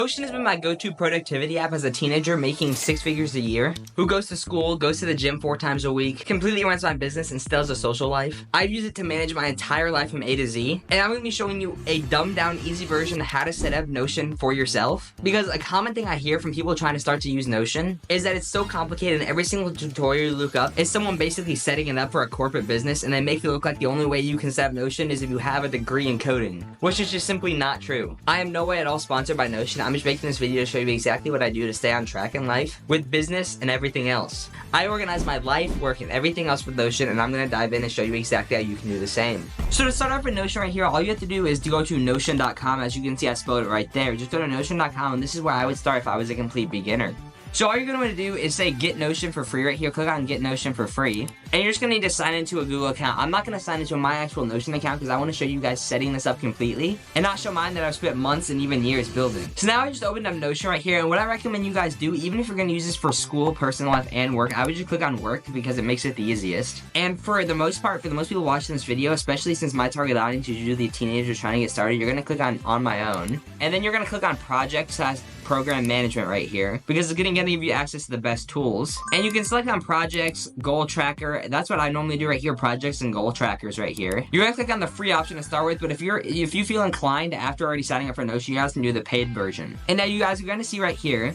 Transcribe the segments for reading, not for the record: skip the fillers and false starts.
Notion has been my go-to productivity app as a teenager making 6 figures a year, who goes to school, goes to the gym 4 times a week, completely runs my business and still has a social life. I've used it to manage my entire life from A to Z, and I'm going to be showing you a dumbed down easy version of how to set up Notion for yourself, because a common thing I hear from people trying to start to use Notion is that it's so complicated and every single tutorial you look up is someone basically setting it up for a corporate business, and they make it look like the only way you can set up Notion is if you have a degree in coding, which is just simply not true. I am no way at all sponsored by Notion. I'm just making this video to show you exactly what I do to stay on track in life with business and everything else. I organize my life, work, and everything else with Notion, and I'm going to dive in and show you exactly how you can do the same. So to start off with Notion right here, all you have to do is to go to notion.com. As you can see, I spelled it right there. Just go to notion.com, and this is where I would start if I was a complete beginner. So all you're going to want to do is say Get Notion for free right here. Click on Get Notion for free. And you're just going to need to sign into a Google account. I'm not going to sign into my actual Notion account because I want to show you guys setting this up completely and not show mine that I've spent months and even years building. So now I just opened up Notion right here, and what I recommend you guys do, even if you're going to use this for school, personal life, and work, I would just click on work because it makes it the easiest. And for the most part, for the most people watching this video, especially since my target audience is usually teenagers trying to get started, you're going to click on my own. And then you're going to click on project / program management right here because it's going to give you access to the best tools. And you can select on projects, goal tracker. That's what I normally do right here, projects and goal trackers right here. You're going to click on the free option to start with, but if you feel inclined after already signing up for Notion, you guys can do the paid version. And now you guys are going to see right here,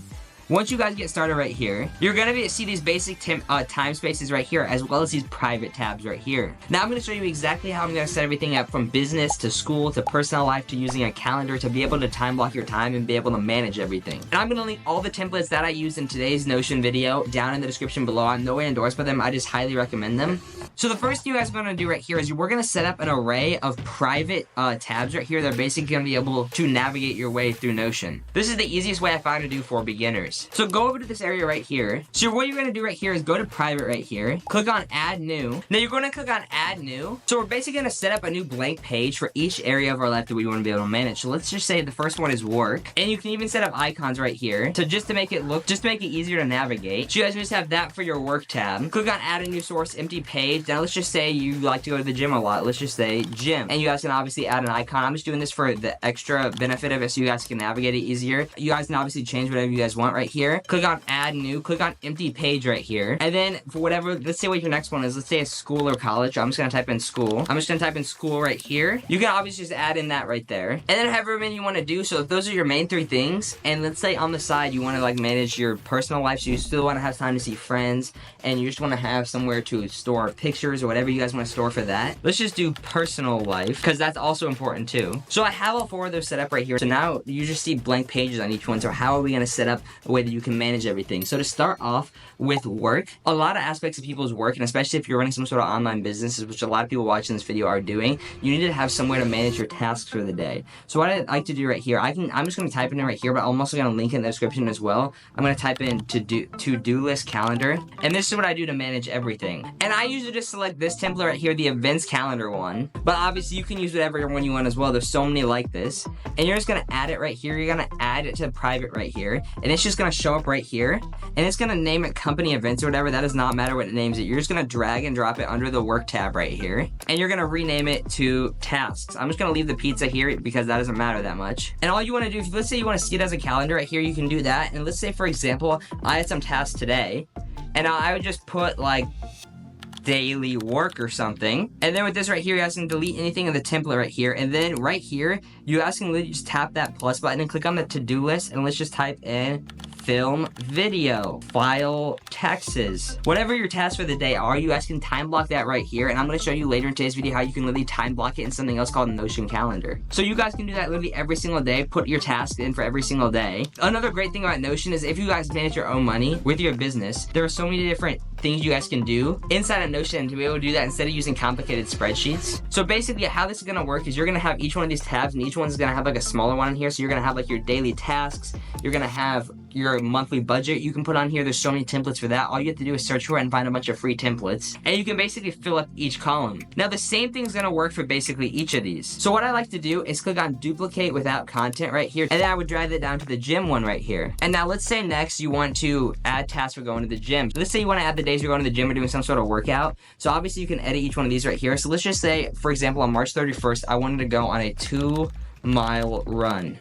once you guys get started right here, you're going to see these basic time spaces right here, as well as these private tabs right here. Now I'm going to show you exactly how I'm going to set everything up from business to school to personal life to using a calendar to be able to time block your time and be able to manage everything. And I'm going to link all the templates that I used in today's Notion video down in the description below. I'm no way endorsed by them. I just highly recommend them. So the first thing you guys are going to do right here is we're going to set up an array of private tabs right here that are basically going to be able to navigate your way through Notion. This is the easiest way I found to do for beginners. So go over to this area right here. So what you're going to do right here is go to private right here. Click on add new. Now you're going to click on add new. So we're basically going to set up a new blank page for each area of our life that we want to be able to manage. So let's just say the first one is work. And you can even set up icons right here to just to make it easier to navigate. So you guys just have that for your work tab. Click on add a new source, empty page. Now let's just say you like to go to the gym a lot. Let's just say gym. And you guys can obviously add an icon. I'm just doing this for the extra benefit of it so you guys can navigate it easier. You guys can obviously change whatever you guys want right here. Click on add new, click on empty page right here. And then for whatever, let's say what your next one is. Let's say it's school or college. I'm just going to type in school. I'm just going to type in school right here. You can obviously just add in that right there. And then however many you want to do. So if those are your main 3 things, and let's say on the side you want to like manage your personal life, so you still want to have time to see friends, and you just want to have somewhere to store pictures or whatever you guys want to store for that. Let's just do personal life because that's also important too. So I have all 4 of those set up right here. So now you just see blank pages on each one. So how are we going to set up a way that you can manage everything? So to start off with work, a lot of aspects of people's work, and especially if you're running some sort of online businesses, which a lot of people watching this video are doing, you need to have somewhere to manage your tasks for the day. So what I'd like to do right here, I'm just going to type in it right here, but I'm also going to link it in the description as well. I'm going to type in to-do list calendar, and this is what I do to manage everything. And I usually just select this template right here, the events calendar one, but obviously you can use whatever one you want as well. There's so many like this, and you're just going to add it right here. You're going to add it to private right here, and it's just going to show up right here, and it's going to name it company events or whatever. That does not matter what it names it. You're just going to drag and drop it under the work tab right here, and you're going to rename it to tasks. I'm just going to leave the pizza here because that doesn't matter that much. And all you want to do, if let's say you want to see it as a calendar right here, you can do that. And let's say, for example, I had some tasks today, and I would just put like daily work or something. And then with this right here, you guys can delete anything in the template right here. And then right here, you guys can literally just tap that plus button and click on the to-do list, and let's just type in film, video, file, taxes. Whatever your tasks for the day are, you guys can time block that right here. And I'm going to show you later in today's video how you can literally time block it in something else called Notion Calendar. So you guys can do that literally every single day. Put your tasks in for every single day. Another great thing about Notion is if you guys manage your own money with your business, there are so many different things you guys can do inside of Notion to be able to do that instead of using complicated spreadsheets. So basically how this is going to work is you're going to have each one of these tabs, and each one's going to have like a smaller one in here. So you're going to have like your daily tasks. You're going to have your monthly budget you can put on here. There's so many templates for that. All you have to do is search for it and find a bunch of free templates, and you can basically fill up each column. Now the same thing is going to work for basically each of these. So what I like to do is click on duplicate without content right here, and then I would drag that down to the gym one right here. And now let's say next you want to add tasks for going to the gym. Let's say you want to add the days you're going to the gym or doing some sort of workout. So obviously you can edit each one of these right here. So let's just say, for example, on March 31st, I wanted to go on a 2-mile run.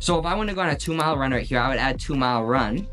So if I want to go on a 2-mile run right here, I would add 2-mile run.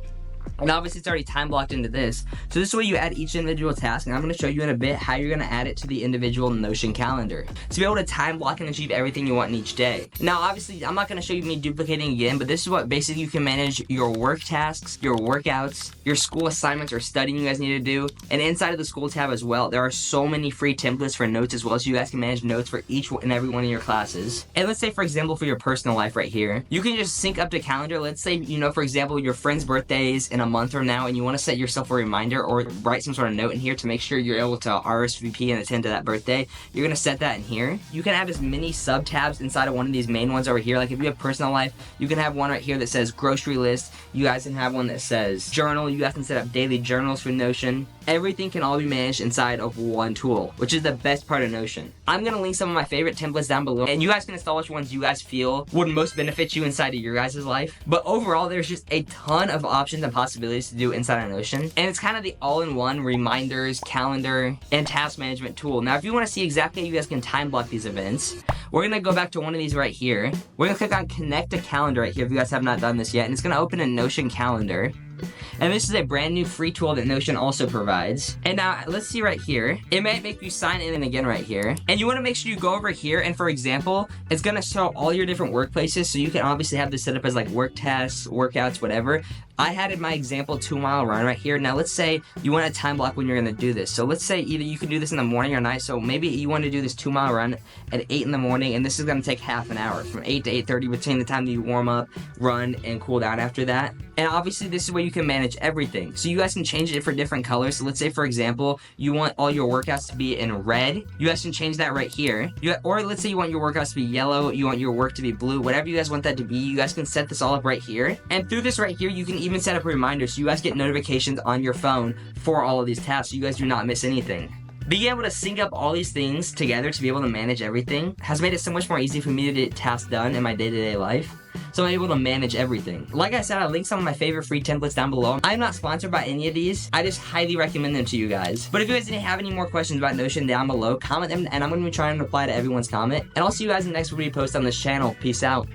And obviously it's already time blocked into this. So this is where you add each individual task, and I'm going to show you in a bit how you're going to add it to the individual Notion calendar to be able to time block and achieve everything you want in each day. Now obviously I'm not going to show you me duplicating again, but this is what basically you can manage your work tasks, your workouts, your school assignments or studying you guys need to do. And inside of the school tab as well, there are so many free templates for notes as well, so you guys can manage notes for each and every one of your classes. And let's say for example for your personal life right here, you can just sync up the calendar. Let's say, you know, for example, your friend's birthday is in a month from now and you want to set yourself a reminder or write some sort of note in here to make sure you're able to RSVP and attend to that birthday. You're going to set that in here. You can have as many sub tabs inside of one of these main ones over here. Like if you have personal life, you can have one right here that says grocery list. You guys can have one that says journal. You guys can set up daily journals for Notion. Everything can all be managed inside of one tool, which is the best part of Notion. I'm going to link some of my favorite templates down below, and you guys can install which ones you guys feel would most benefit you inside of your guys' life. But overall, there's just a ton of options and possibilities to do inside of Notion, and it's kind of the all-in-one reminders, calendar, and task management tool. Now, if you want to see exactly how you guys can time block these events, we're going to go back to one of these right here. We're going to click on Connect a Calendar right here if you guys have not done this yet, and it's going to open a Notion calendar. And this is a brand new free tool that Notion also provides. And now, let's see right here. It might make you sign in again right here. And you want to make sure you go over here, and for example, it's going to show all your different workplaces, so you can obviously have this set up as like work tasks, workouts, whatever. I had in my example 2-mile run right here. Now let's say you want a time block when you're going to do this. So let's say either you can do this in the morning or night. So maybe you want to do this 2-mile run at 8 in the morning, and this is going to take half an hour from 8 to 8:30 between the time that you warm up, run, and cool down after that. And obviously this is where you can manage everything. So you guys can change it for different colors. So let's say for example, you want all your workouts to be in red. You guys can change that right here. Or let's say you want your workouts to be yellow, you want your work to be blue, whatever you guys want that to be, you guys can set this all up right here. And through this right here, you can even set up reminders so you guys get notifications on your phone for all of these tasks so you guys do not miss anything. Being able to sync up all these things together to be able to manage everything has made it so much more easy for me to get tasks done in my day-to-day life. So I'm able to manage everything. Like I said, I'll link some of my favorite free templates down below. I'm not sponsored by any of these. I just highly recommend them to you guys. But if you guys didn't have any more questions about Notion down below, comment them and I'm going to be trying to reply to everyone's comment. And I'll see you guys in the next video post on this channel. Peace out.